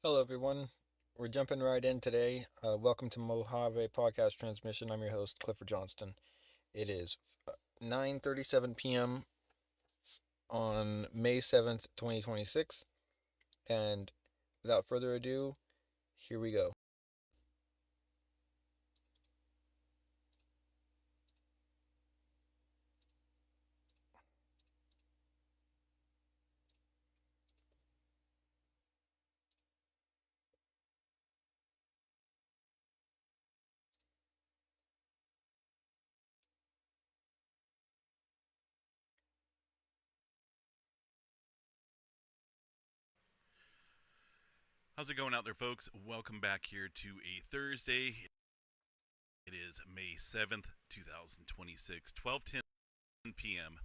Hello, everyone. We're jumping right in today. Welcome to Mojave Podcast Transmission. I'm your host, Clifford Johnston. It is 9:37 p.m. on May 7th, 2026. And without further ado, here we go. How's it going out there, folks? Welcome back here to a Thursday. It is May 7th, 2026, 12:10 p.m.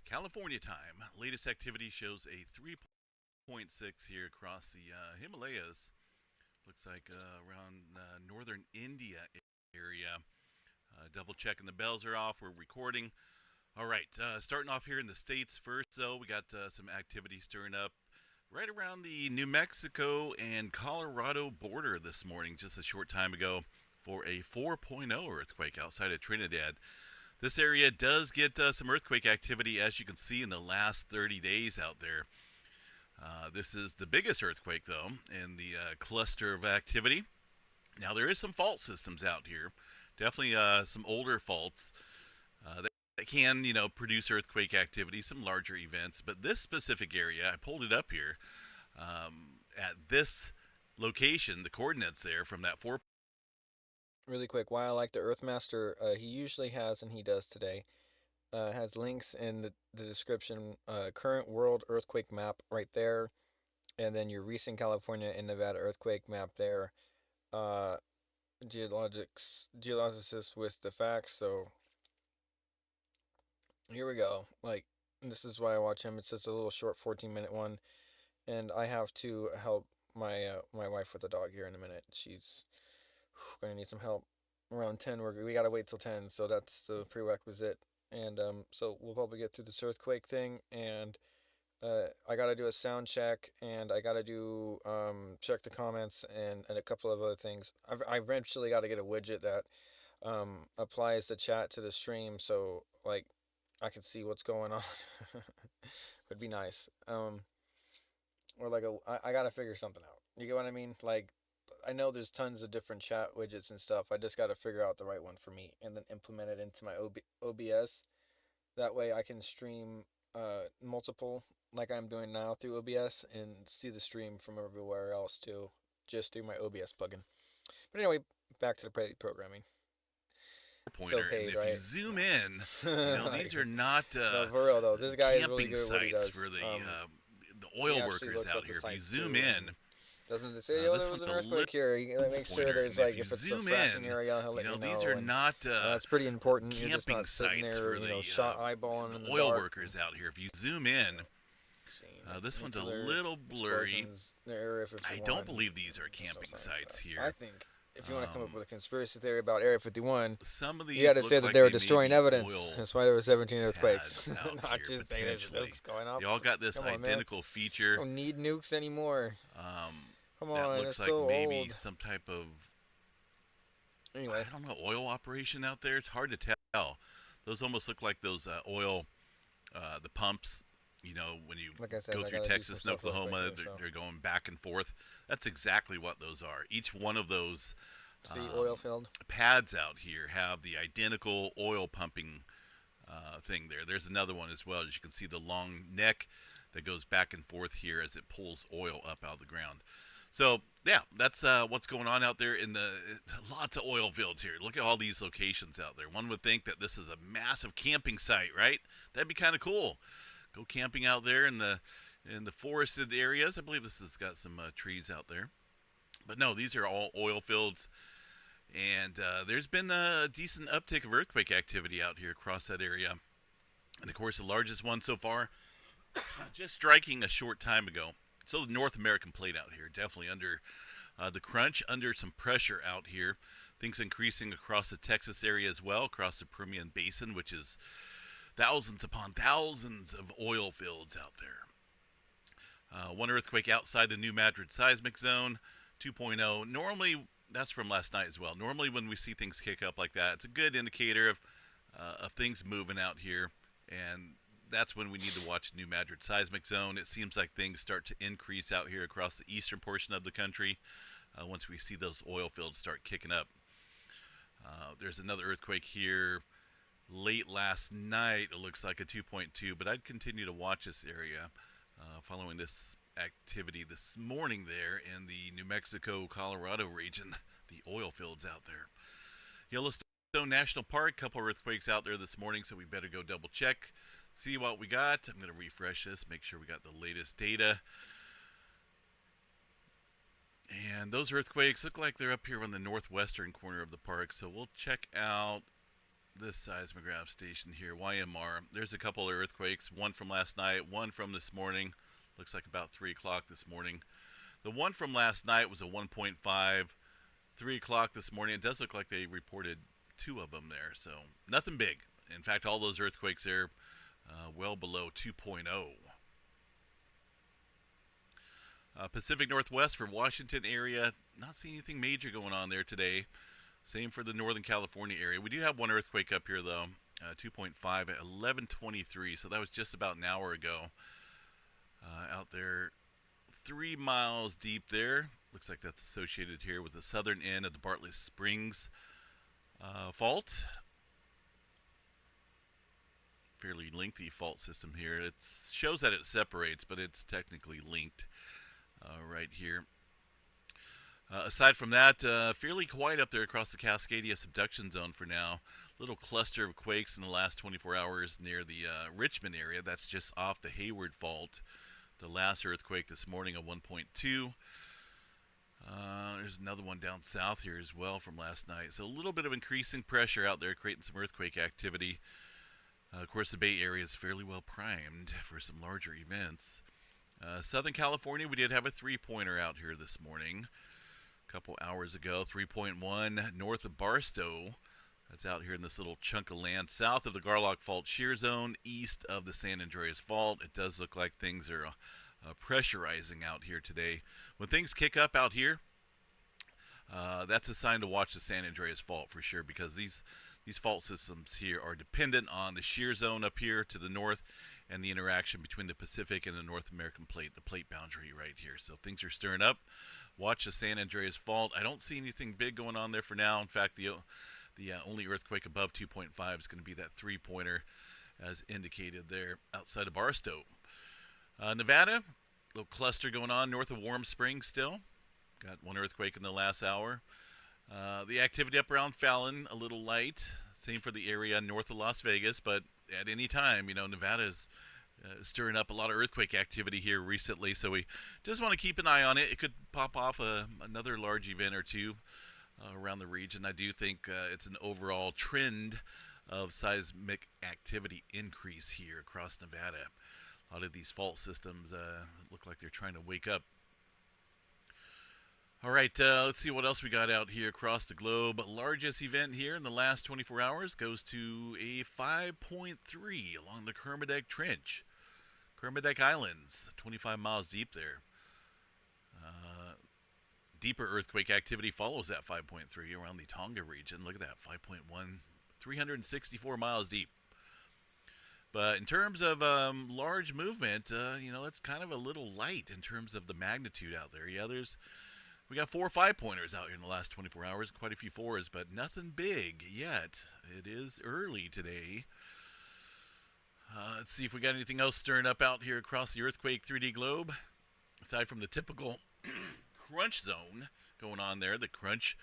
California time. Latest activity shows a 3.6 here across the Himalayas. Looks like around northern India area. Double checking the bells are off. We're recording. All right, starting off here in the States first, though, we got some activity stirring up right around the New Mexico and Colorado border this morning, just a short time ago, for a 4.0 earthquake outside of Trinidad. This area does get some earthquake activity, as you can see, in the last 30 days out there. This is the biggest earthquake, though, in the cluster of activity. Now, there is some fault systems out here, definitely some older faults that can, produce earthquake activity, some larger events. But this specific area, I pulled it up here, at this location, the coordinates there from that 4. Really quick, why I like the Earthmaster, he usually has, and he does today, has links in the description, current world earthquake map right there, and then your recent California and Nevada earthquake map there. Uh, geologist with the facts, so here we go. Like, this is why I watch him. It's just a little short 14-minute one, and I have to help my wife with the dog here in a minute. She's gonna need some help around 10. We gotta wait till 10, so that's the prerequisite. And so we'll probably get through this earthquake thing, and I gotta do a sound check, and I gotta do check the comments and a couple of other things. I eventually got to get a widget that applies the chat to the stream, so like I can see what's going on. Would be nice. Or like I gotta figure something out. You get what I mean? Like, I know there's tons of different chat widgets and stuff. I just gotta figure out the right one for me and then implement it into my OBS. That way I can stream multiple like I'm doing now through OBS and see the stream from everywhere else too, just through my OBS plugin. But anyway, back to the programming. So Pointer, and paid, if you right? zoom in, these Like, are not no, for real though, this guy is really camping good at what he sites does. for the He oil actually workers looks out up the here. If you sites zoom too, in, and doesn't it say, "Yo, this there was one's an a little earthquake here"? He makes sure pointer, there's and if like you if it's a zoom fracking in, area, he'll let you these know, are and not that's pretty important. You're just camping not sitting sites there, for shot eyeballing in the the oil dark. workers out here. If you zoom in, Seeing this one's a nuclear little blurry. explosions near Area I don't 51. believe these are So camping science sites I here. think if you want to come up Um, with a conspiracy theory about Area 51, some of you got these to say look that like they were they may destroying be evidence. oil That's why there were 17 earthquakes. pads out Not here just say there's potentially. nukes going up. They all got this Come on, man. identical We feature. don't need nukes anymore. Come That on, it's looks like so maybe old. some type of, Anyway, I don't know, oil operation out there. It's hard to tell. Those almost look like those oil, the pumps. When you like I said, go I through gotta do some Texas and stuff real quick Oklahoma, here. So they're going back and forth. That's exactly what those are. Each one of those see oil field. pads out here have the identical oil pumping thing there. There's another one as well. As you can see, the long neck that goes back and forth here as it pulls oil up out of the ground. So yeah, that's what's going on out there in the lots of oil fields here. Look at all these locations out there. One would think that this is a massive camping site, right? That'd be kind of cool. Go camping out there in the forested areas. I believe this has got some trees out there, but no, these are all oil fields. And there's been a decent uptick of earthquake activity out here across that area. And of course, the largest one so far, just striking a short time ago. So the North American plate out here, definitely under the crunch, under some pressure out here. Things increasing across the Texas area as well, across the Permian Basin, which is thousands upon thousands of oil fields out there. One earthquake outside the New Madrid seismic zone, 2.0. Normally, that's from last night as well. Normally, when we see things kick up like that, it's a good indicator of things moving out here, and that's when we need to watch New Madrid seismic zone. It seems like things start to increase out here across the eastern portion of the country once we see those oil fields start kicking up. There's another earthquake here late last night. It looks like a 2.2, but I'd continue to watch this area following this activity this morning there in the New Mexico, Colorado region, the oil fields out there. Yellowstone National Park, couple earthquakes out there this morning, so we better go double check, see what we got. I'm going to refresh this, make sure we got the latest data. And those earthquakes look like they're up here on the northwestern corner of the park, so we'll check out this seismograph station here, YMR. There's a couple of earthquakes, one from last night, one from this morning. Looks like about 3 o'clock this morning. The one from last night was a 1.5. 3 o'clock this morning, it does look like they reported 2 of them there, so nothing big. In fact, all those earthquakes are well below 2.0. Pacific Northwest for Washington area, not seeing anything major going on there today. Same for the Northern California area. We do have one earthquake up here, though, 2.5 at 11:23, so that was just about an hour ago. Out there, 3 miles deep there. Looks like that's associated here with the southern end of the Bartlett Springs fault. Fairly lengthy fault system here. It shows that it separates, but it's technically linked right here. Aside from that, fairly quiet up there across the Cascadia subduction zone for now. Little cluster of quakes in the last 24 hours near the Richmond area. That's just off the Hayward fault. The last earthquake this morning, a 1.2. There's another one down south here as well from last night. So a little bit of increasing pressure out there, creating some earthquake activity. Of course, the Bay Area is fairly well primed for some larger events. Southern California, we did have a 3-pointer out here this morning. A couple hours ago, 3.1 north of Barstow. That's out here in this little chunk of land south of the Garlock Fault shear zone, east of the San Andreas Fault. It does look like things are pressurizing out here today. When things kick up out here, that's a sign to watch the San Andreas Fault for sure, because these fault systems here are dependent on the shear zone up here to the north and the interaction between the Pacific and the North American plate, the plate boundary right here. So things are stirring up. Watch the San Andreas Fault. I don't see anything big going on there for now. In fact, the only earthquake above 2.5 is going to be that 3-pointer as indicated there outside of Barstow. Nevada, little cluster going on north of Warm Springs still. Got one earthquake in the last hour. The activity up around Fallon, a little light. Same for the area north of Las Vegas, but at any time, Nevada is stirring up a lot of earthquake activity here recently, so we just want to keep an eye on it. It could pop off another large event or two around the region. I do think it's an overall trend of seismic activity increase here across Nevada. A lot of these fault systems look like they're trying to wake up. All right, let's see what else we got out here across the globe. Largest event here in the last 24 hours goes to a 5.3 along the Kermadec Trench. Kermadec Islands, 25 miles deep there. Deeper earthquake activity follows that 5.3 around the Tonga region. Look at that, 5.1, 364 miles deep. But in terms of large movement, it's kind of a little light in terms of the magnitude out there. Yeah, we got 4 or 5-pointers out here in the last 24 hours, quite a few 4s, but nothing big yet. It is early today. Let's see if we got anything else stirring up out here across the earthquake 3D globe. Aside from the typical crunch zone going on there, the crunch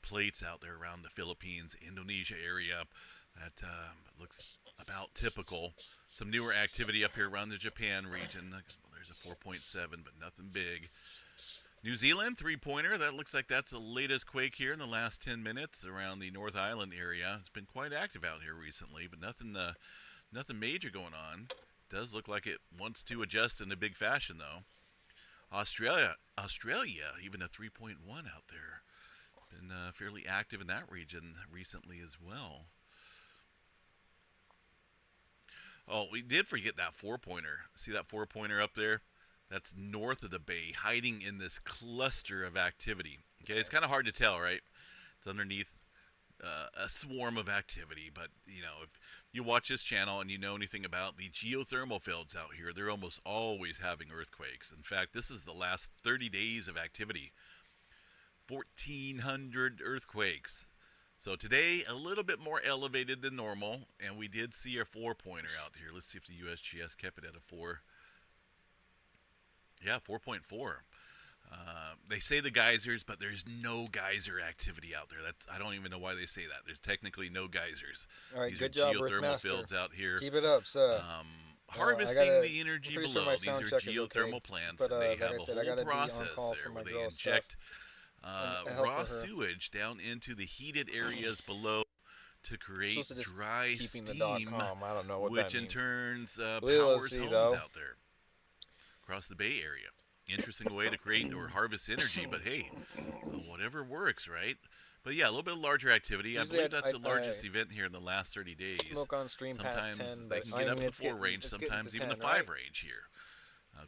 plates out there around the Philippines, Indonesia area. That looks about typical. Some newer activity up here around the Japan region. There's a 4.7, but nothing big. New Zealand, 3-pointer. That looks like that's the latest quake here in the last 10 minutes around the North Island area. It's been quite active out here recently, but nothing major going on. Does look like it wants to adjust in a big fashion, though. Australia, even a 3.1 out there. Been fairly active in that region recently as well. Oh, we did forget that 4-pointer. See that 4-pointer up there? that's north of the bay, hiding in this cluster of activity. Okay, it's Okay. kind of hard to tell, right? It's underneath a swarm of activity. But if you watch this channel and you know anything about the geothermal fields out here, they're almost always having earthquakes. In fact, this is the last 30 days of activity. 1,400 earthquakes. So today, a little bit more elevated than normal, and we did see a 4-pointer out here. Let's see if the USGS kept it at a 4. Yeah, 4.4. They say the geysers, but there's no geyser activity out there. I don't even know why they say that. There's technically no geysers. All right, These are good job, geothermal Earthmaster. fields out here, Keep it up, sir. I harvesting gotta. the I'm energy pretty sure my below. These sound are check is okay, geothermal plants, but and they like I have a said, I whole gotta be on process call for there my where they girl's stuff. inject I help raw for her. sewage down into the heated areas below to I'm create supposed to just dry keeping the dog steam, calm. I don't know what that which in means. turns We will powers see, homes though. out there across the Bay Area. Interesting way to create or harvest energy, but hey, whatever works, right? But yeah, a little bit of larger activity. I Usually, believe that's the I largest event here in the last 30 days. smoke on stream past Sometimes 10, they but can I get up mean in the 4 range, it's getting to sometimes even the 10, 5 right? range here.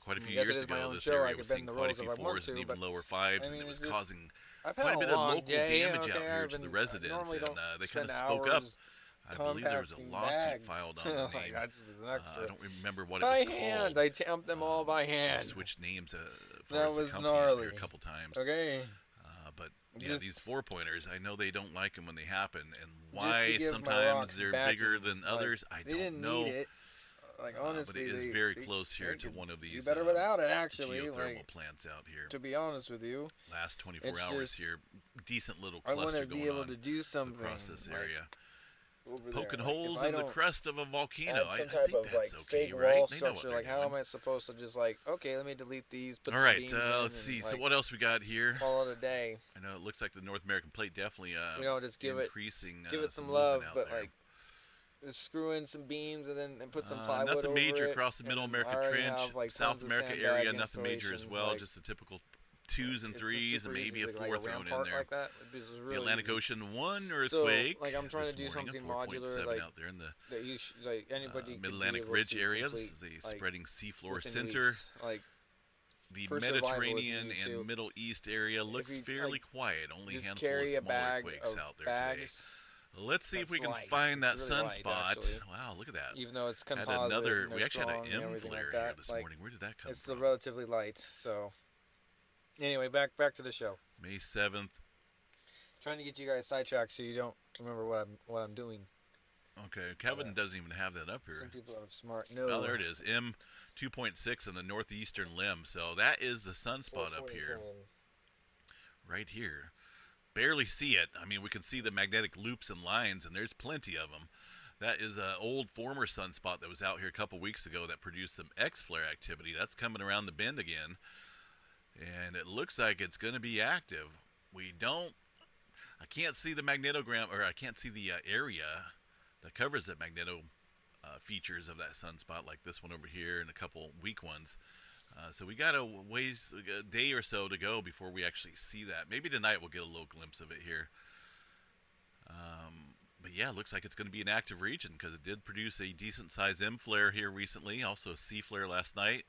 Quite a few Because it years is my ago, own this show, I area could was bend seeing the quite a rules few if I want 4s and to, even but lower 5s, I and mean, it was it's just causing I've had quite a a bit of long local day. damage out Okay, here I've to the been I residents, normally and don't they kind spend of spoke up. hours I believe there was a compacting lawsuit bags. filed on the Like name. that's an I extra. don't remember what it was By hand, called. I tamp them all by They've hand. switched names as far That as the was company out here a gnarly. couple times. Okay, But yeah, just these 4-pointers, I know they don't like them when they happen, and just to why give my sometimes rocks they're backing. bigger than Like others, I they don't didn't need know. it. Like But it honestly, is very they close here they to could one of do these better without it. Actually, geothermal like plants out here. to be honest with you, Last 24 it's hours just here, decent little I want cluster to be going able on to do something across this like area. over there. Poking Like if holes I in the don't crust of a volcano. add I some type think of like that's okay, fake right? wall They know what structure, they're like how doing. am I supposed to just like okay, let me delete these, put All some right, beams in, let's see. and So like what else we got here? call it a day. I know it looks like the North American plate definitely Just increasing give it some some movement love, out but there. like just screw in some beams and put some plywood Nothing over major it. across the Middle And I America already Trench, have like South tons of America sandbag area. Nothing major as installation. well. Like Just a typical twos and it's a threes, and super maybe easy a like four a thrown in rampart there. like that. It was The really Atlantic easy. Ocean 1 So earthquake like I'm trying to this do morning, a something 4.7 modular, like out there in the that like anybody could be Mid-Atlantic able Ridge to area. complete This is a like spreading seafloor within center. weeks. Like The for survival, if you Mediterranean need and to. Middle East area If looks you fairly like quiet. Only a just handful of carry a small bag earthquakes of out there today. bags. Let's see if That's we can light. find that It's really light, sunspot. actually. Wow, look at that. Even though it's Had composite another. and We they're actually had strong an and M everything flare like here that, this like morning. Where did that come it's still from? relatively light. So anyway, back to the show. May 7th. Trying to get you guys sidetracked so you don't remember what I'm doing. Okay, Kevin doesn't even have that up here. Some people are smart. No. Oh, there it is. M 2.6 on the northeastern limb. So that is the sunspot up here. Right here. Barely see it. I mean, we can see the magnetic loops and lines, and there's plenty of them. That is an old former sunspot that was out here a couple weeks ago that produced some X-flare activity. That's coming around the bend again, and it looks like it's going to be active. I can't see the magnetogram, or I can't see the area that covers the magneto features of that sunspot, like this one over here and a couple weak ones. So we got a day or so to go before we actually see that. Maybe tonight we'll get a little glimpse of it here. But yeah, it looks like it's going to be an active region because it did produce a decent size M flare here recently, also a C flare last night.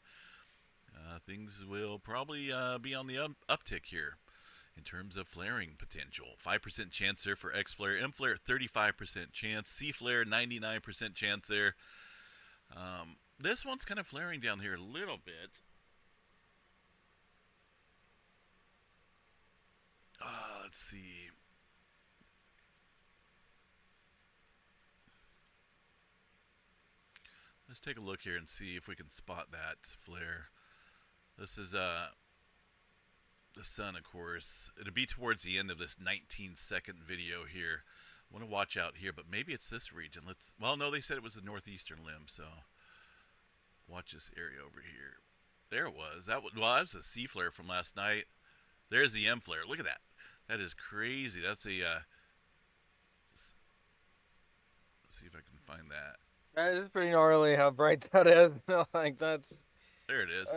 Things will probably be on the uptick here in terms of flaring potential. 5% chance there for X flare, M flare 35% chance, C flare 99% chance there. This one's kind of flaring down here a little bit. Let's see. Let's take a look here and see if we can spot that flare. This is the sun, of course. It'll be towards the end of this 19-second video here. I want to watch out here, but maybe it's this region. Well, no, they said it was the northeastern limb, so watch this area over here. There it was. That was a C flare from last night. There's the M flare. Look at that. That is crazy. That's a. Let's see if I can find that. That is pretty gnarly how bright that is. Like that's. There it is.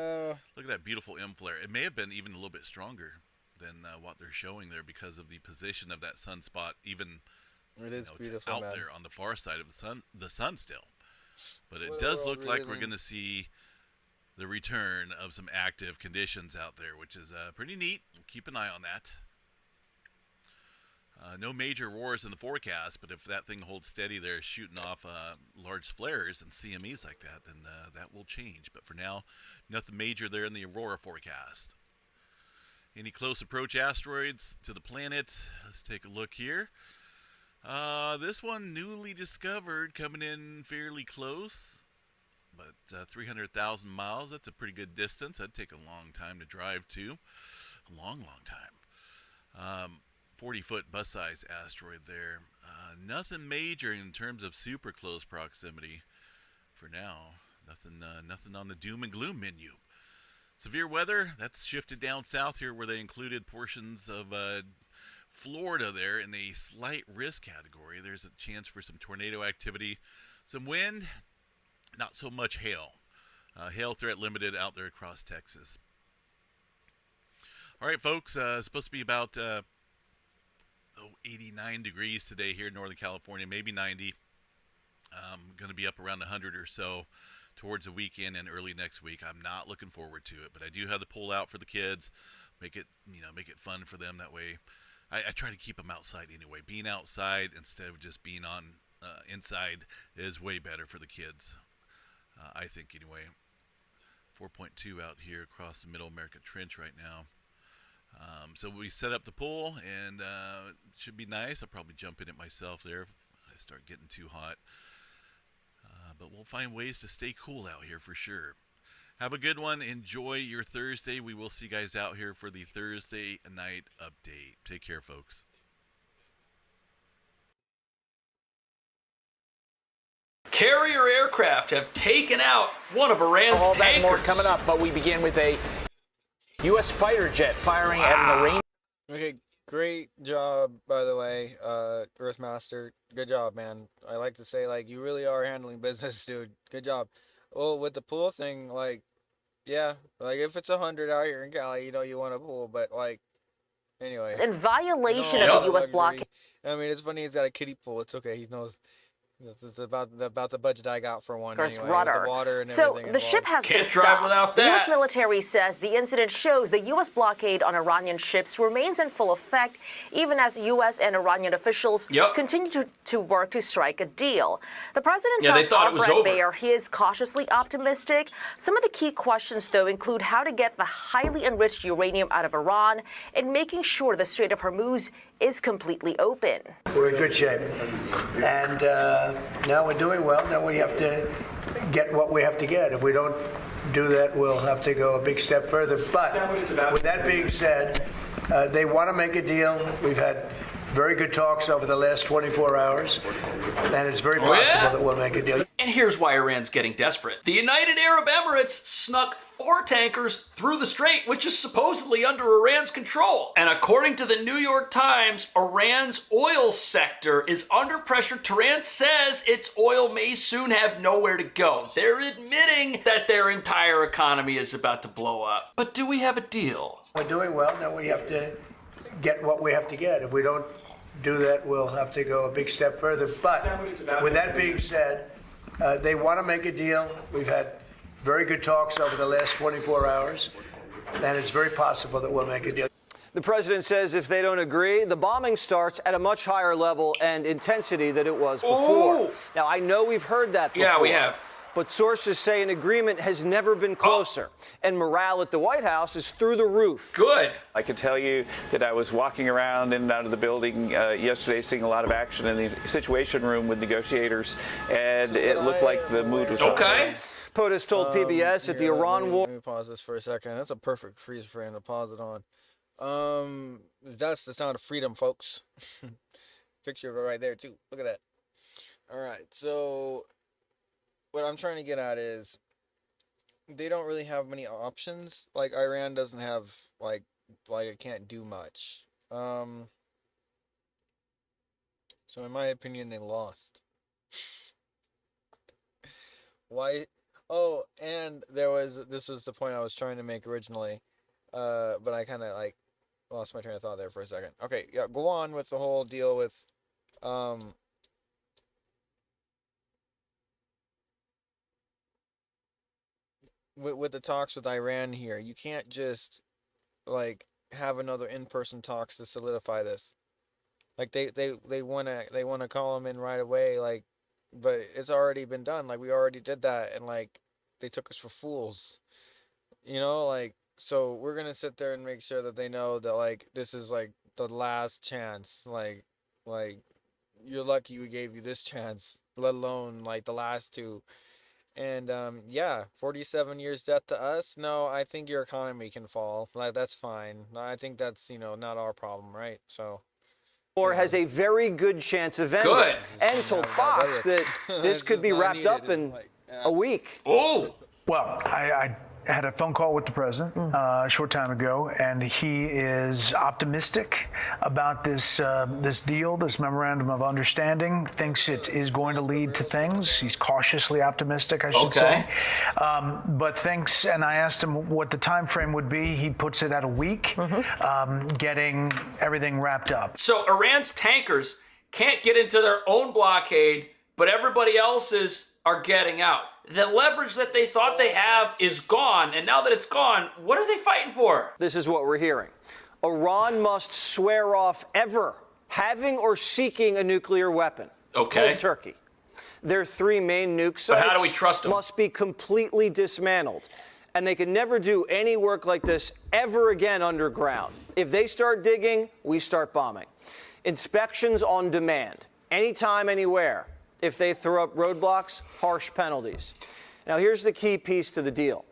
Look at that beautiful M flare. It may have been even a little bit stronger than what they're showing there because of the position of that sunspot. Even it is beautiful, it's out man. there on the far side of the sun still. But That's it what does world look we like live we're in. going to see the return of some active conditions out there, which is pretty neat. We'll keep an eye on that. No major roars in the forecast, but if that thing holds steady there, shooting off large flares and CMEs like that, then that will change. But for now, nothing major there in the Aurora forecast. Any close approach asteroids to the planet? Let's take a look here. This one newly discovered, coming in fairly close, but 300,000 miles. That's a pretty good distance. That'd take a long time to drive to. A long, long time. 40-foot bus-size asteroid there. Nothing major in terms of super close proximity for now. Nothing on the doom and gloom menu. Severe weather, that's shifted down south here where they included portions of Florida there in a slight risk category. There's a chance for some tornado activity, some wind, not so much hail. Hail threat limited out there across Texas. All right, folks, it's supposed to be about 89 degrees today here in Northern California, maybe 90. Going to be up around 100 or so towards the weekend and early next week. I'm not looking forward to it, but I do have the pool out for the kids. Make it fun for them that way. I try to keep them outside anyway. Being outside instead of just being on inside is way better for the kids, I think anyway. 4.2 out here across the Middle America Trench right now. So we set up the pool, and it should be nice. I'll probably jump in it myself there if I start getting too hot. But we'll find ways to stay cool out here for sure. Have a good one. Enjoy your Thursday. We will see you guys out here for the Thursday night update. Take care, folks. Carrier aircraft have taken out one of Iran's all tankers. That more coming up, but we begin with a U.S. fighter jet firing at an Iranian. Okay, great job, by the way, Earthmaster. Good job, man. I like to say, like, you really are handling business, dude. Good job. Well, with the pool thing, like, yeah, like, if it's 100 out here in Cali, you want a pool, but, like, anyway. It's in violation of the U.S. blockade. I mean, it's funny he's got a kiddie pool. It's okay. He knows. It's about the budget I got for one. Anyway, rudder. The water and so everything the ship has Can't been drive stopped. without The that. U.S. military says the incident shows the U.S. blockade on Iranian ships remains in full effect, even as U.S. and Iranian officials continue to work to strike a deal. The president tells Brett Baer he is cautiously optimistic. Some of the key questions, though, include how to get the highly enriched uranium out of Iran and making sure the Strait of Hormuz is completely open. We're in good shape. And now we're doing well. Now we have to get what we have to get. If we don't do that, we'll have to go a big step further. But with that being said, they want to make a deal. We've had very good talks over the last 24 hours, and it's very possible that we'll make a deal. And here's why Iran's getting desperate. The United Arab Emirates snuck 4 tankers through the strait, which is supposedly under Iran's control. And according to the New York Times, Iran's oil sector is under pressure. Tehran says its oil may soon have nowhere to go. They're admitting that their entire economy is about to blow up. But do we have a deal? We're doing well. Now we have to get what we have to get. If we don't do that, we'll have to go a big step further. But with that being said, they want to make a deal. We've had very good talks over the last 24 hours, and it's very possible that we'll make a deal. The president says if they don't agree, the bombing starts at a much higher level and intensity than it was before. Now, I know we've heard that before. Yeah, we have. But sources say an agreement has never been closer, and morale at the White House is through the roof. Good. I can tell you that I was walking around in and out of the building yesterday, seeing a lot of action in the Situation Room with negotiators, and it looked like the mood was okay. POTUS told PBS that the Iran war... Let me pause this for a second. That's a perfect freeze frame to pause it on. That's the sound of freedom, folks. Picture of it right there, too. Look at that. All right, so what I'm trying to get at is they don't really have many options. Like, Iran doesn't have, like it can't do much. So in my opinion, they lost. Why? Oh, and this was the point I was trying to make originally, but I kind of, like, lost my train of thought there for a second. Okay, yeah, go on with the whole deal with, with the talks with Iran here, you can't just like have another in-person talks to solidify this. Like they wanna call them in right away, like, but it's already been done. Like we already did that, and like they took us for fools. Like, so we're gonna sit there and make sure that they know that like this is like the last chance. Like you're lucky we gave you this chance, let alone like the last two. And yeah, 47 years death to us. No, I think your economy can fall. Like that's fine. I think that's not our problem, right? So. Or has a very good chance of ending. Good. And told Fox that this could be wrapped up in a week. Oh. Well, I had a phone call with the president a short time ago, and he is optimistic about this deal, this memorandum of understanding. Thinks it is going to lead to things. He's cautiously optimistic, I should say. But thinks, and I asked him what the time frame would be. He puts it at a week, getting everything wrapped up. So Iran's tankers can't get into their own blockade, but everybody else's are getting out. The leverage that they thought they have is gone, and now that it's gone, what are they fighting for? This is what we're hearing. Iran must swear off ever having or seeking a nuclear weapon. Okay. Cold turkey. Their 3 main nuke sites But how do we trust them? Must be completely dismantled. And they can never do any work like this ever again underground. If they start digging, we start bombing. Inspections on demand, anytime, anywhere. If they throw up roadblocks, harsh penalties. Now, here's the key piece to the deal.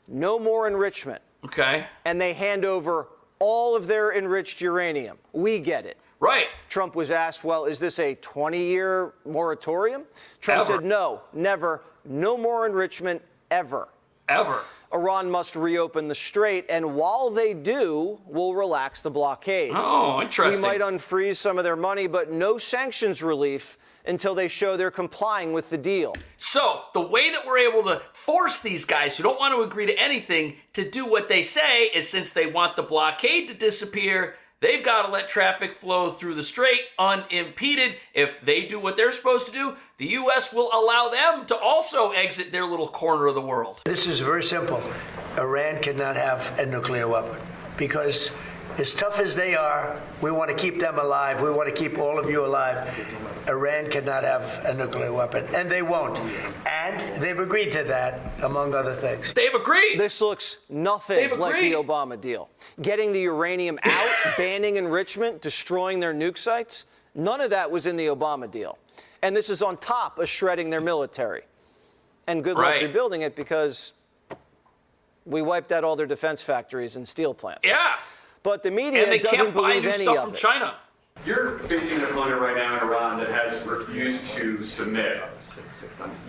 No more enrichment. Okay. And they hand over all of their enriched uranium. We get it. Right. Trump was asked, well, is this a 20-year moratorium? Trump said, no, never. No more enrichment ever. Ever. Iran must reopen the strait, and while they do, we'll relax the blockade. Oh, interesting. We might unfreeze some of their money, but no sanctions relief until they show they're complying with the deal. So, the way that we're able to force these guys who don't want to agree to anything to do what they say is, since they want the blockade to disappear, they've got to let traffic flow through the strait unimpeded. If they do what they're supposed to do, the U.S. will allow them to also exit their little corner of the world. This is very simple. Iran cannot have a nuclear weapon because as tough as they are, we want to keep them alive. We want to keep all of you alive. Iran cannot have a nuclear weapon, and they won't. And they've agreed to that, among other things. They've agreed. This looks nothing like the Obama deal. Getting the uranium out, banning enrichment, destroying their nuke sites, none of that was in the Obama deal. And this is on top of shredding their military. And good luck rebuilding it because we wiped out all their defense factories and steel plants. Yeah. But the media doesn't believe any stuff of from it. China. You're facing an opponent right now in Iran that has refused to submit.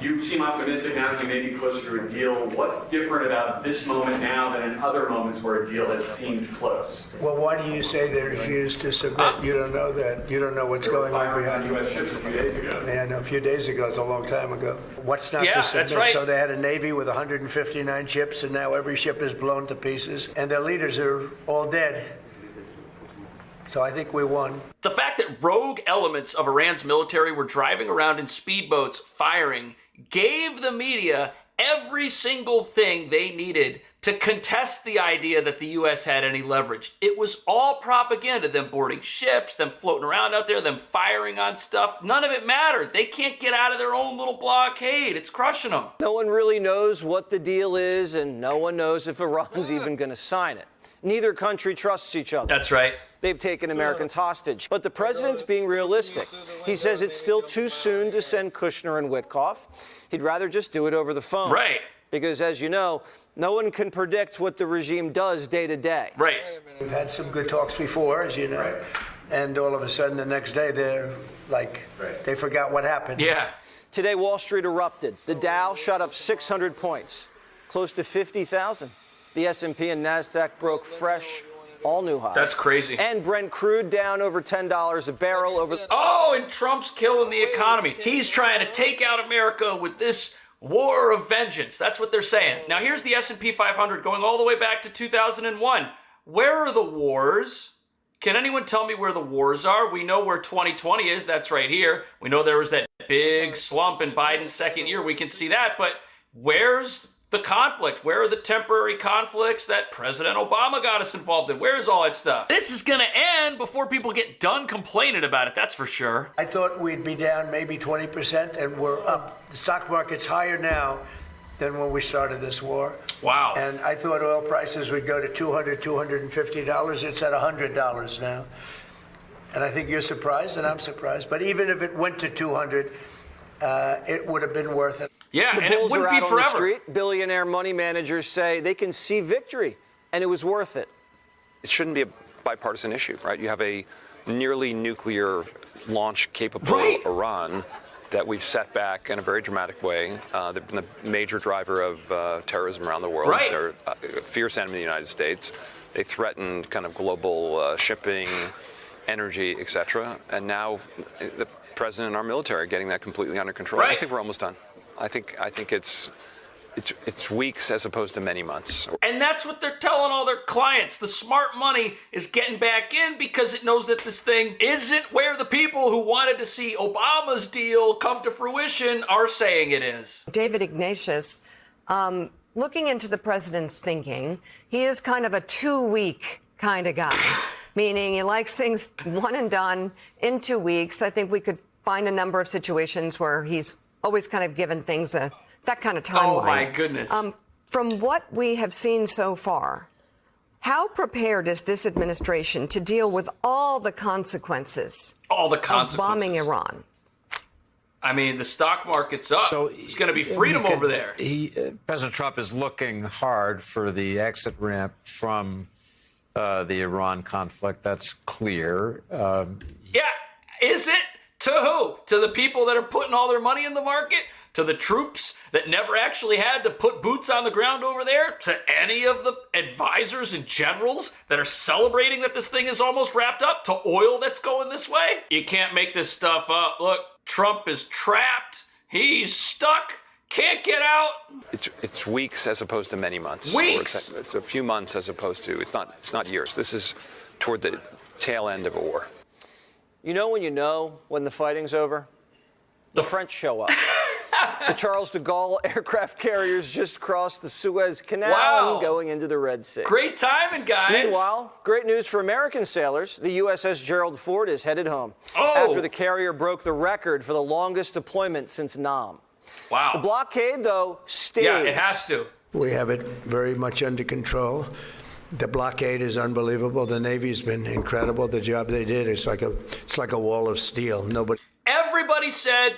You seem optimistic now as you may be closer to a deal. What's different about this moment now than in other moments where a deal has seemed close? Well, why do you say they refused to submit? You don't know that. You don't know what's going on behind U.S. ships a few days ago. Yeah, no, a few days ago is a long time ago. What's not to submit? That's right. So they had a Navy with 159 ships, and now every ship is blown to pieces, and their leaders are all dead. So I think we won. The fact that rogue elements of Iran's military were driving around in speedboats firing gave the media every single thing they needed to contest the idea that the U.S. had any leverage. It was all propaganda, them boarding ships, them floating around out there, them firing on stuff. None of it mattered. They can't get out of their own little blockade. It's crushing them. No one really knows what the deal is, and no one knows if Iran's even going to sign it. Neither country trusts each other. That's right. They've taken Americans hostage. But the president's being realistic. He says it's still too soon to send Kushner and Witkoff. He'd rather just do it over the phone. Right. Because, as you know, no one can predict what the regime does day to day. Right. We've had some good talks before, as you know, and all of a sudden the next day they're like, they forgot what happened. Yeah. Today, Wall Street erupted. The Dow shot up 600 points, close to 50,000. The S&P and NASDAQ broke fresh, all-new highs. That's crazy. And Brent crude down over $10 a barrel. Oh, and Trump's killing the economy. He's trying to take out America with this war of vengeance. That's what they're saying. Now, here's the S&P 500 going all the way back to 2001. Where are the wars? Can anyone tell me where the wars are? We know where 2020 is. That's right here. We know there was that big slump in Biden's second year. We can see that. But where's the conflict? Where are the temporary conflicts that President Obama got us involved in? Where's all that stuff? This is going to end before people get done complaining about it, that's for sure. I thought we'd be down maybe 20%, and we're up. The stock market's higher now than when we started this war. Wow. And I thought oil prices would go to $200, $250. It's at $100 now. And I think you're surprised, and I'm surprised. But even if it went to 200, it would have been worth it. Yeah, the and bulls it wouldn't are out be on forever. the street. Billionaire money managers say they can see victory, and it was worth it. It shouldn't be a bipartisan issue, right? You have a nearly nuclear launch-capable Iran that we've set back in a very dramatic way. They've been the major driver of terrorism around the world. Right. They're a fierce enemy of the United States. They threatened kind of global shipping, energy, et cetera. And now the president and our military are getting that completely under control. Right. I think we're almost done. I think it's weeks as opposed to many months. And that's what they're telling all their clients. The smart money is getting back in because it knows that this thing isn't where the people who wanted to see Obama's deal come to fruition are saying it is. David Ignatius, looking into the president's thinking, he is kind of a 2-week kind of guy, meaning he likes things one and done in 2 weeks. I think we could find a number of situations where he's always kind of given things that kind of timeline. Oh, my goodness. From what we have seen so far, how prepared is this administration to deal with all the consequences, of bombing Iran? I mean, the stock market's up. So it's going to be freedom over there. President Trump is looking hard for the exit ramp from the Iran conflict. That's clear. Yeah, is it? To who? To the people that are putting all their money in the market? To the troops that never actually had to put boots on the ground over there? To any of the advisors and generals that are celebrating that this thing is almost wrapped up? To oil that's going this way? You can't make this stuff up. Look, Trump is trapped. He's stuck. Can't get out. It's weeks as opposed to many months. Weeks. It's a few months as opposed to it's not years. This is toward the tail end of a war. You know when the fighting's over? The French show up. The Charles de Gaulle aircraft carriers just crossed the Suez Canal going into the Red Sea. Great timing, guys. Meanwhile, great news for American sailors. The USS Gerald Ford is headed home after the carrier broke the record for the longest deployment since Nam. Wow. The blockade, though, stays. Yeah, it has to. We have it very much under control. The blockade is unbelievable. The Navy's been incredible. The job they did, it's like a wall of steel. Everybody said,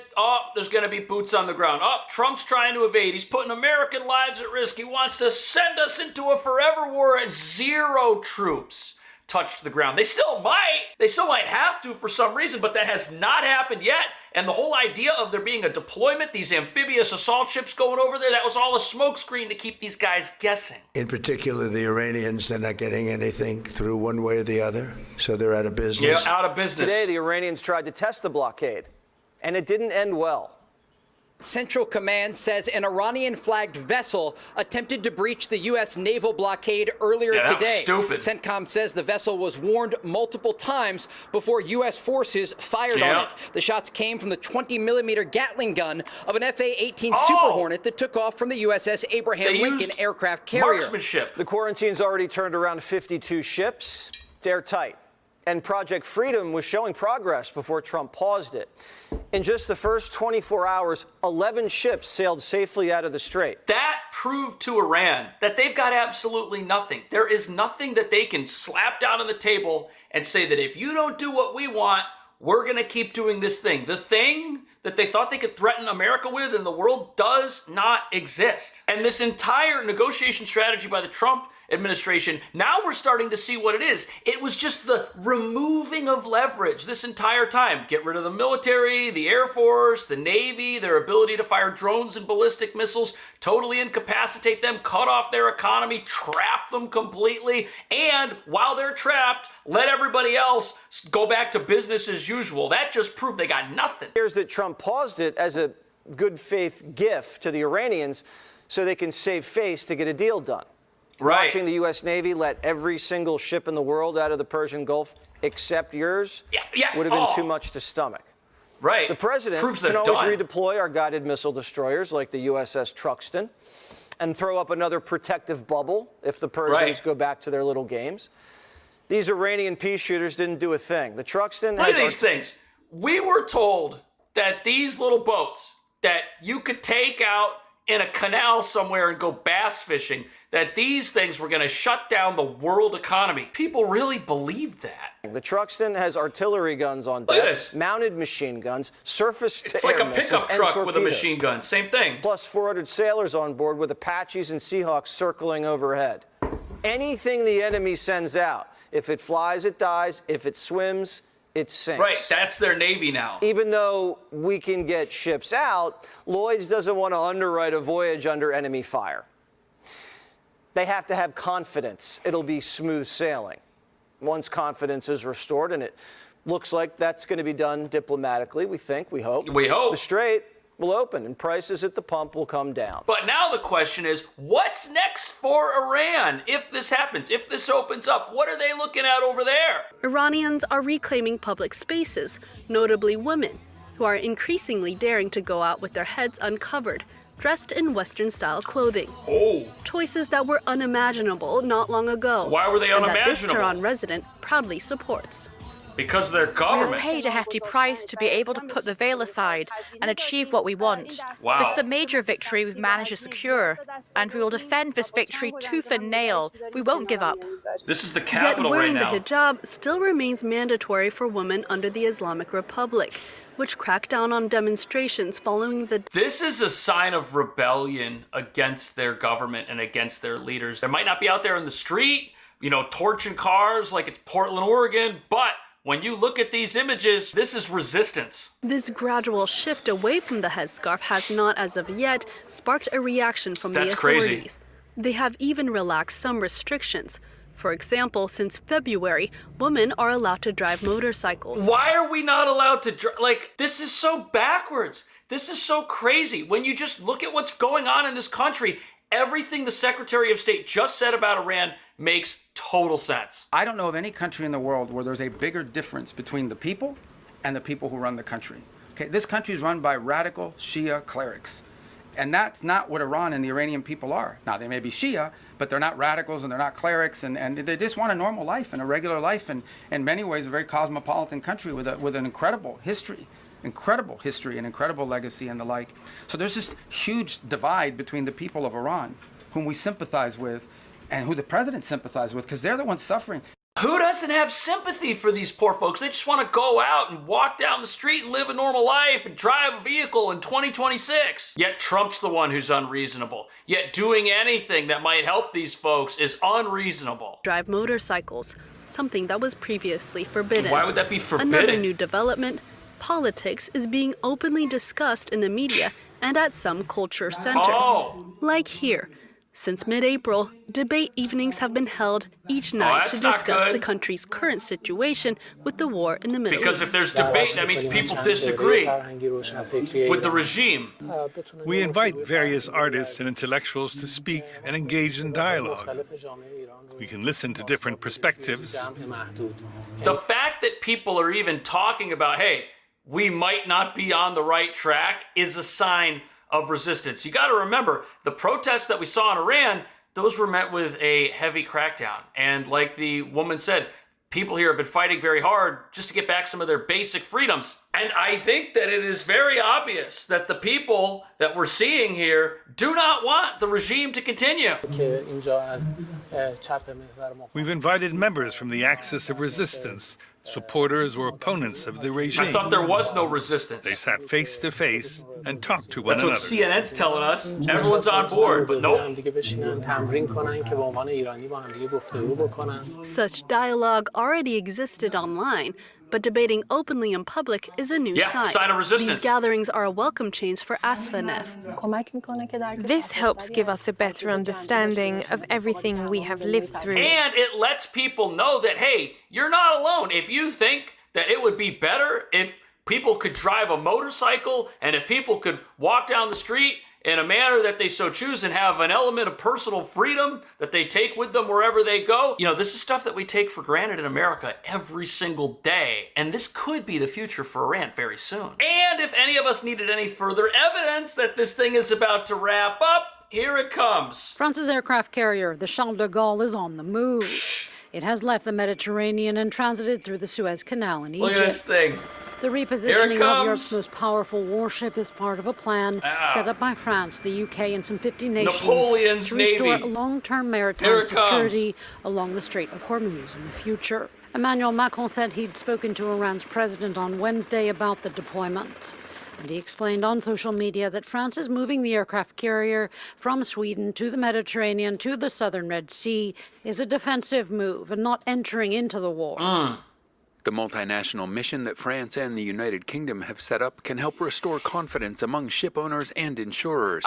there's going to be boots on the ground. Trump's trying to evade. He's putting American lives at risk. He wants to send us into a forever war as 0 troops touched the ground. They still might have to for some reason, but that has not happened yet. And the whole idea of there being a deployment, these amphibious assault ships going over there, that was all a smokescreen to keep these guys guessing. In particular, the Iranians, they're not getting anything through one way or the other, so they're out of business. Yeah, out of business. Today, the Iranians tried to test the blockade, and it didn't end well. Central Command says an Iranian-flagged vessel attempted to breach the U.S. naval blockade earlier today. That was stupid. CENTCOM says the vessel was warned multiple times before U.S. forces fired on it. The shots came from the 20-millimeter Gatling gun of an FA-18 Super Hornet that took off from the USS Abraham Lincoln aircraft carrier. Marksmanship. The quarantine's already turned around 52 ships. It's airtight. And Project Freedom was showing progress before Trump paused it. In just the first 24 hours, 11 ships sailed safely out of the strait. That proved to Iran that they've got absolutely nothing. There is nothing that they can slap down on the table and say that if you don't do what we want, we're going to keep doing this thing. The thing that they thought they could threaten America with in the world does not exist. And this entire negotiation strategy by the Trump administration, now we're starting to see what it is. It was just the removing of leverage this entire time. Get rid of the military, the Air Force, the Navy, their ability to fire drones and ballistic missiles, totally incapacitate them, cut off their economy, trap them completely, and while they're trapped, let everybody else go back to business as usual. That just proved they got nothing. Here's that Trump paused it as a good faith gift to the Iranians so they can save face to get a deal done. Right. Watching the U.S. Navy let every single ship in the world out of the Persian Gulf except yours would have been too much to stomach. Right. The president can always redeploy our guided missile destroyers like the USS Truxtun. and throw up another protective bubble if the Persians go back to their little games. These Iranian peace shooters didn't do a thing. The Truxton Look at these things. We were told that these little boats that you could take out in a canal somewhere and go bass fishing, that these things were going to shut down the world economy. People really believed that. The Truxton has artillery guns on deck, mounted machine guns, surface-to-air It's like a pickup truck with a machine gun. Same thing. Plus 400 sailors on board with Apaches and Seahawks circling overhead. Anything the enemy sends out, if it flies, it dies. If it swims, it sinks. Right, that's their Navy now. Even though we can get ships out, Lloyd's doesn't want to underwrite a voyage under enemy fire. They have to have confidence it'll be smooth sailing. Once confidence is restored, and it looks like that's going to be done diplomatically, we think, we hope. We hope. The Strait will open and prices at the pump will come down. But now the question is, what's next for Iran if this happens, if this opens up? What are they looking at over there? Iranians are reclaiming public spaces, notably women, who are increasingly daring to go out with their heads uncovered, dressed in Western-style clothing. Oh. Choices that were unimaginable not long ago. Why were they unimaginable? And that this Tehran resident proudly supports. Because of their government. We've paid a hefty price to be able to put the veil aside and achieve what we want. Wow. This is a major victory we've managed to secure, and we will defend this victory tooth and nail. We won't give up. This is the capital Yet wearing right now. the hijab still remains mandatory for women under the Islamic Republic, which cracked down on demonstrations following the... This is a sign of rebellion against their government and against their leaders. They might not be out there in the street, torching cars like it's Portland, Oregon, but when you look at these images, this is resistance. This gradual shift away from the headscarf has not, as of yet, sparked a reaction from the authorities. Crazy. They have even relaxed some restrictions. For example, since February, women are allowed to drive motorcycles. Why are we not allowed to drive? This is so backwards. This is so crazy. When you just look at what's going on in this country, everything the Secretary of State just said about Iran makes total sense. I don't know of any country in the world where there's a bigger difference between the people and the people who run the country. Okay, this country is run by radical Shia clerics. And that's not what Iran and the Iranian people are. Now, they may be Shia, but they're not radicals and they're not clerics, and they just want a normal life and a regular life, and in many ways a very cosmopolitan country with an incredible history and incredible legacy and the like. So there's this huge divide between the people of Iran, whom we sympathize with, and who the president sympathizes with, because they're the ones suffering. Who doesn't have sympathy for these poor folks? They just want to go out and walk down the street and live a normal life and drive a vehicle in 2026. Yet Trump's the one who's unreasonable. Yet doing anything that might help these folks is unreasonable. Drive motorcycles, something that was previously forbidden. Why would that be forbidden? Another new development, politics is being openly discussed in the media and at some culture centers. Like here. Since mid-April, debate evenings have been held each night to discuss the country's current situation with the war in the Middle East. Because if there's debate, that means people disagree with the regime. We invite various artists and intellectuals to speak and engage in dialogue. We can listen to different perspectives. The fact that people are even talking about, hey, we might not be on the right track is a sign of resistance. You got to remember, the protests that we saw in Iran, those were met with a heavy crackdown. And like the woman said, people here have been fighting very hard just to get back some of their basic freedoms. And I think that it is very obvious that the people that we're seeing here do not want the regime to continue. We've invited members from the axis of resistance, supporters or opponents of the regime. I thought there was no resistance. They sat face to face and talked to one another. That's what CNN's telling us. Everyone's on board, but nope. Such dialogue already existed online, but debating openly in public is a new sign of resistance. These gatherings are a welcome change for Asfanef. This helps give us a better understanding of everything we have lived through. And it lets people know that, hey, you're not alone. If you think that it would be better if people could drive a motorcycle and if people could walk down the street in a manner that they so choose and have an element of personal freedom that they take with them wherever they go. This is stuff that we take for granted in America every single day. And this could be the future for Iran very soon. And if any of us needed any further evidence that this thing is about to wrap up, Here it comes. France's aircraft carrier, the Charles de Gaulle, is on the move. It has left the Mediterranean and transited through the Suez Canal in Egypt. Look at this thing. The repositioning of Europe's most powerful warship is part of a plan set up by France, the UK, and some 50 nations Napoleon's to restore Navy. long-term maritime security along the Strait of Hormuz in the future. Emmanuel Macron said he'd spoken to Iran's president on Wednesday about the deployment. And he explained on social media that France is moving the aircraft carrier from Sweden to the Mediterranean to the southern Red Sea is a defensive move and not entering into the war. The multinational mission that France and the United Kingdom have set up can help restore confidence among ship owners and insurers.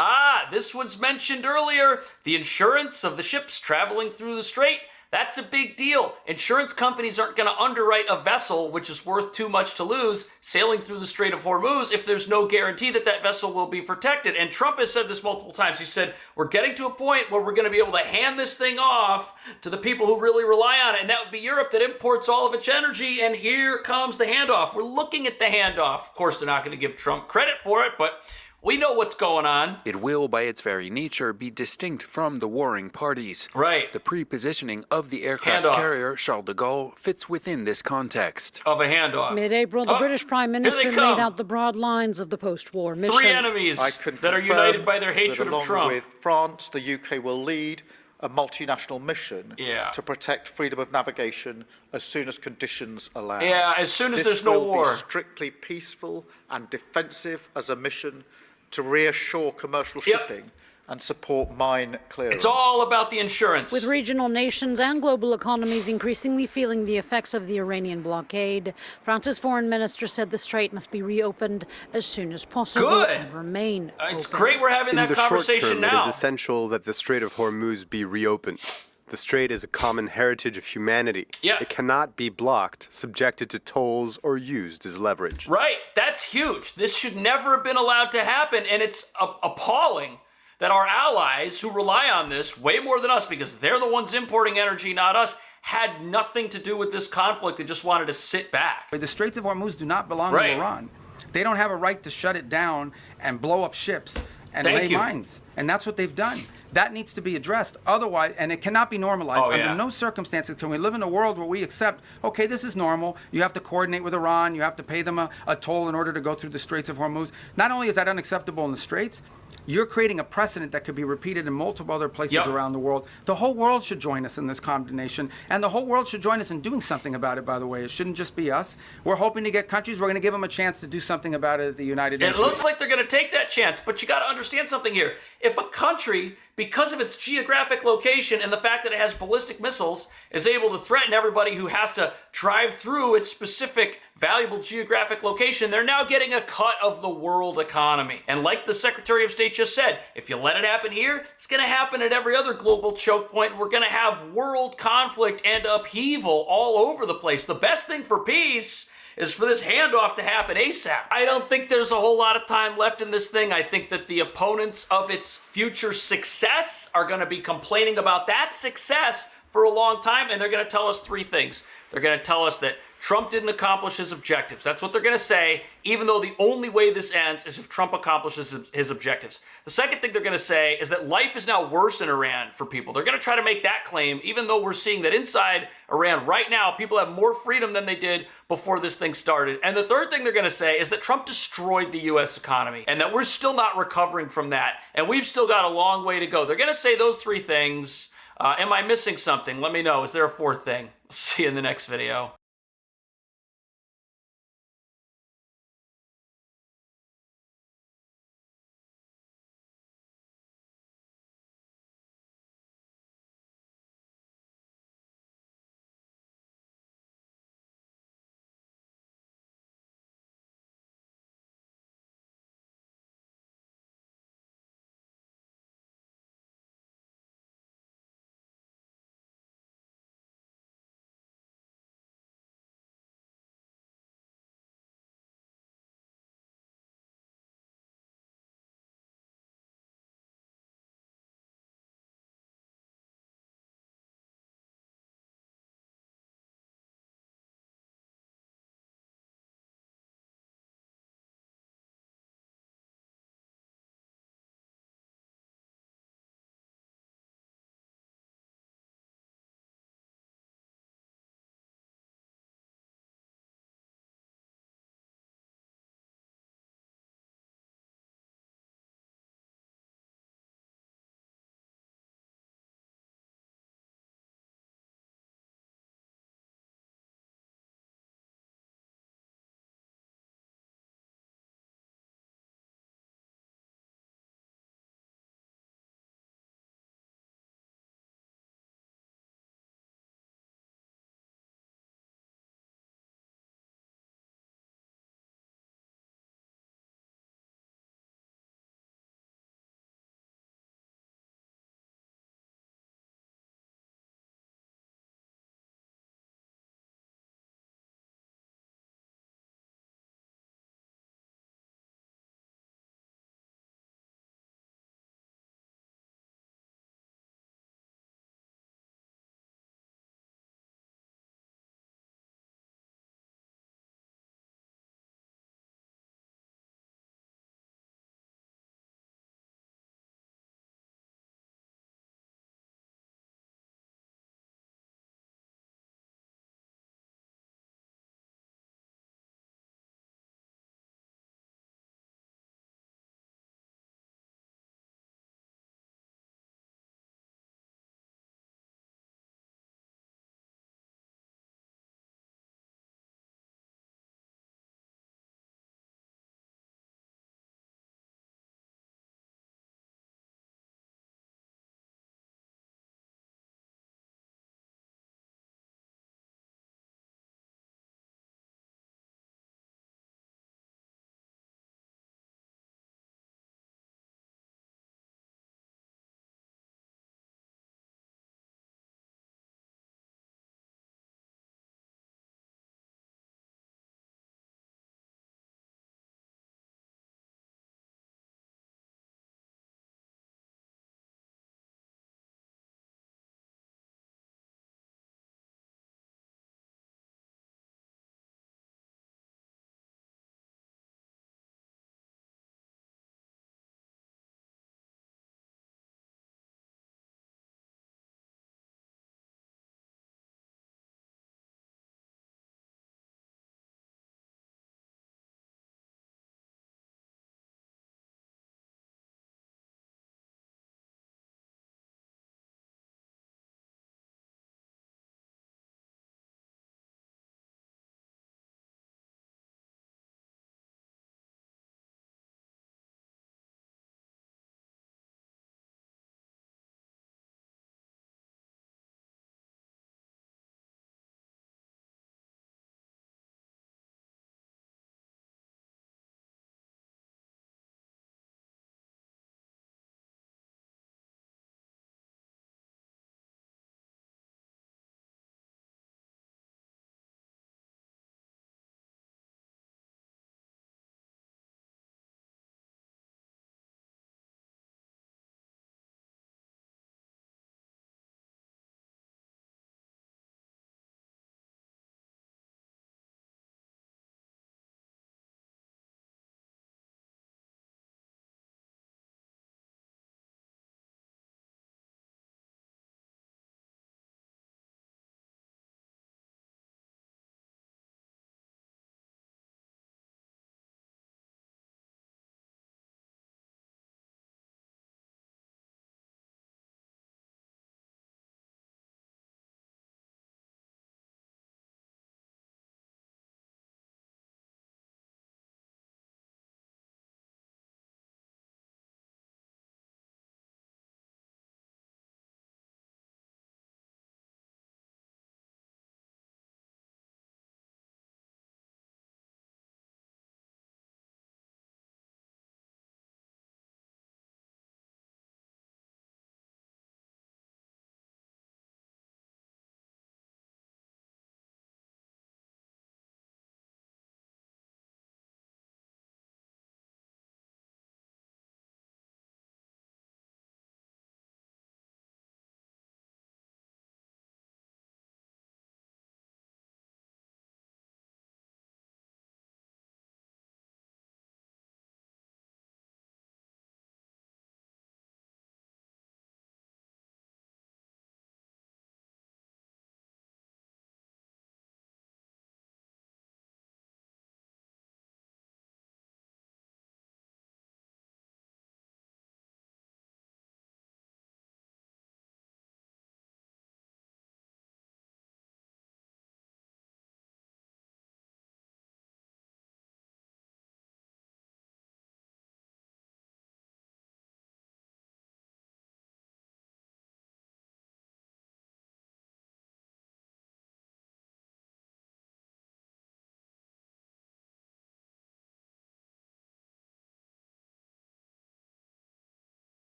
This was mentioned earlier. The insurance of the ships traveling through the strait. That's a big deal. Insurance companies aren't going to underwrite a vessel which is worth too much to lose sailing through the Strait of Hormuz if there's no guarantee that that vessel will be protected. And Trump has said this multiple times. He said, we're getting to a point where we're going to be able to hand this thing off to the people who really rely on it. And that would be Europe that imports all of its energy. And here comes the handoff. We're looking at the handoff. Of course, they're not going to give Trump credit for it, but we know what's going on. It will, by its very nature, be distinct from the warring parties. Right. The pre-positioning of the aircraft carrier Charles de Gaulle fits within this context. Of a handoff. Mid-April, the British Prime Minister laid out the broad lines of the post-war mission. Three enemies that are united by their hatred of Trump. With France, the UK will lead a multinational mission to protect freedom of navigation as soon as conditions allow. Yeah, as soon as there's no war. This will be strictly peaceful and defensive as a mission to reassure commercial shipping and support mine clearance. It's all about the insurance. With regional nations and global economies increasingly feeling the effects of the Iranian blockade, France's foreign minister said the strait must be reopened as soon as possible and remain It's open. great we're having that conversation In the short term, now. it is essential that the Strait of Hormuz be reopened. The strait is a common heritage of humanity. It cannot be blocked, subjected to tolls, or used as leverage. Right, that's huge. This should never have been allowed to happen, and it's appalling that our allies who rely on this way more than us, because they're the ones importing energy, not us, had nothing to do with this conflict. They just wanted to sit back. The Straits of Hormuz do not belong to Iran. They don't have a right to shut it down and blow up ships and lay mines. And that's what they've done. That needs to be addressed. Otherwise, and it cannot be normalized. Under no circumstances can we live in a world where we accept, okay, this is normal. You have to coordinate with Iran. You have to pay them a toll in order to go through the Straits of Hormuz. Not only is that unacceptable in the Straits, you're creating a precedent that could be repeated in multiple other places around the world. The whole world should join us in this condemnation, and the whole world should join us in doing something about it, by the way. It shouldn't just be us. We're hoping to get countries. We're going to give them a chance to do something about it at the United Nations. It looks like they're going to take that chance, but you got to understand something here. If a country, because of its geographic location and the fact that it has ballistic missiles, is able to threaten everybody who has to drive through its specific valuable geographic location, they're now getting a cut of the world economy. And like the Secretary of State just said, if you let it happen here, it's going to happen at every other global choke point. We're going to have world conflict and upheaval all over the place. The best thing for peace is for this handoff to happen ASAP. I don't think there's a whole lot of time left in this thing. I think that the opponents of its future success are going to be complaining about that success for a long time, and they're going to tell us three things. They're going to tell us that Trump didn't accomplish his objectives. That's what they're going to say, even though the only way this ends is if Trump accomplishes his objectives. The second thing they're going to say is that life is now worse in Iran for people. They're going to try to make that claim, even though we're seeing that inside Iran right now, people have more freedom than they did before this thing started. And the third thing they're going to say is that Trump destroyed the U.S. economy and that we're still not recovering from that. And we've still got a long way to go. They're going to say those three things. Am I missing something? Let me know. Is there a fourth thing? See you in the next video.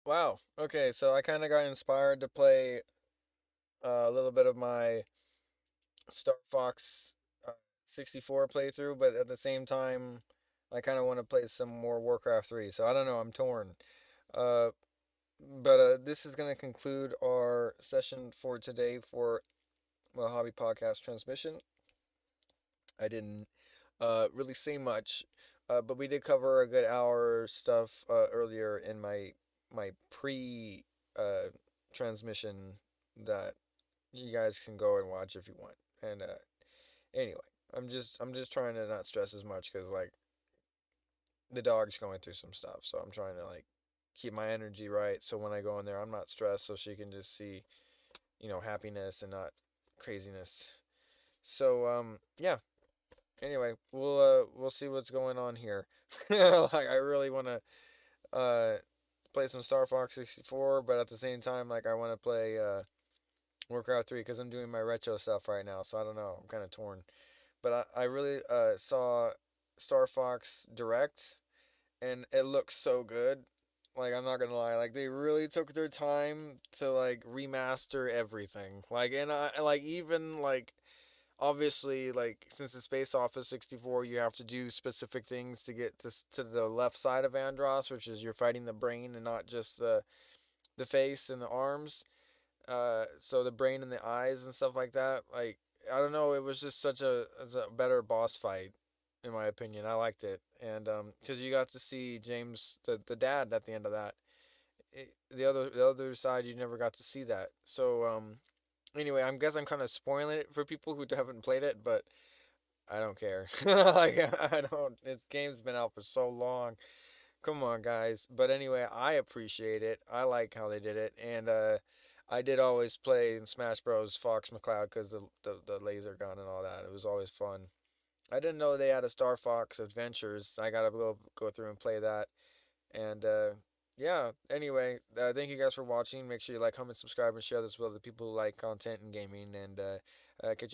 Wow. Okay, so I kind of got inspired to play a little bit of my Star Fox 64 playthrough, but at the same time, I kind of want to play some more Warcraft 3. So I don't know, I'm torn. Uh, but this is going to conclude our session for today for my hobby podcast transmission. I didn't really say much, but we did cover a good hour stuff earlier in my pre transmission that you guys can go and watch if you want. And anyway, I'm just trying to not stress as much because like the dog's going through some stuff, so I'm trying to like keep my energy right. So when I go in there, I'm not stressed, so she can just see, happiness and not craziness. So yeah. Anyway, we'll see what's going on here. Like I really want to play some Star Fox 64, but at the same time, like I want to play Warcraft 3 because I'm doing my retro stuff right now. So I don't know. I'm kind of torn. But I really saw Star Fox Direct, and it looks so good. Like I'm not gonna lie, like they really took their time to like remaster everything. Like and I like even like obviously like since it's based off of 64, you have to do specific things to get to the left side of Andros, which is you're fighting the brain and not just the face and the arms. So the brain and the eyes and stuff like that. Like I don't know, it was just a better boss fight, in my opinion. I liked it, and because you got to see James the dad at the end of that. The other side you never got to see that. So anyway, I'm kind of spoiling it for people who haven't played it, but I don't care. Like I don't. This game's been out for so long. Come on, guys. But anyway, I appreciate it. I like how they did it, and I did always play in Smash Bros. Fox McCloud because the laser gun and all that. It was always fun. I didn't know they had a Star Fox Adventures. I gotta go through and play that. And yeah. Anyway, thank you guys for watching. Make sure you like, comment, subscribe, and share this with other people who like content and gaming. And catch you